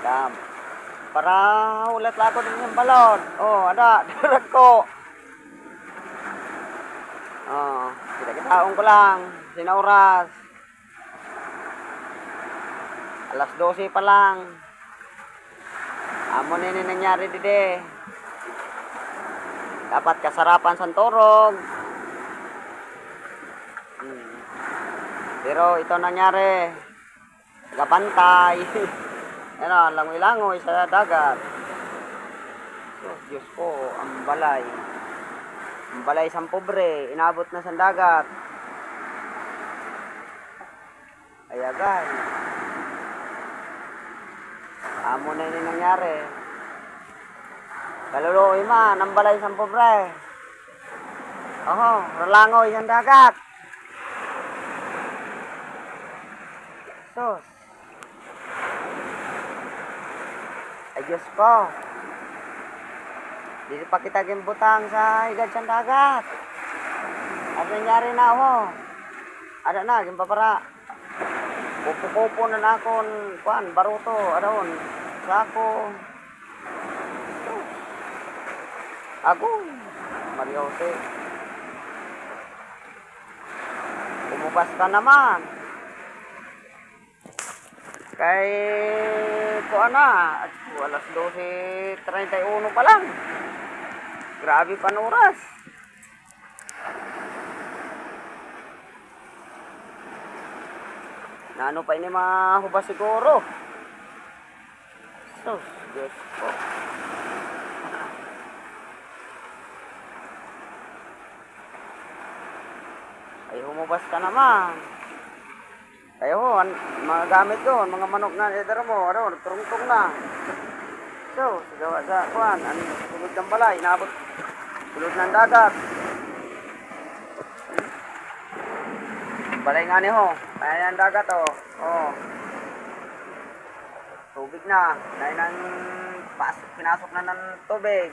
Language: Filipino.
Dam. Para ulat lago din yung balon. Oh, ada, dirag ko. Oh, kita-kitaon ko lang. Sinauras. Alas 12 pa lang. Amo nini nangyari dide. Dapat kasarapan sa turog. Pero ito nangyari. Gabantay. Ano, langoy-langoy sa dagat. So, Diyos ko, ang balay. Ang balay sa pobre, inabot na sa dagat. Ayagan. Amo na yun nangyari. Kaluluoy man, ang balay sa pobre. Oho, ralangoy sa dagat. Sus. Ay Diyos ko. Dito pa kita gimbutang sa higad sa dagat. At nangyari na ako. Ada na, gimpapara. Pupo-pupo na akon, kuan, baruto, adon, sako. Ako, Mariote. Umubas ka naman. Kay kuan na, alas 12:31 pa lang. Grabe panuras. Nano pa ini mahubas siguro. Sus, Diyos ko. Ay humubas ka naman. Kayo ho, mga gamit doon, mga manok na edar mo, ano, turong-turong na. So, gawa sa kuan, sulod ng balay, inabot sulod ng dagat. Balay nga ni ho, kaya ng dagat oh. Oh. Tubig na, dahil nang pinasok na ng tubig.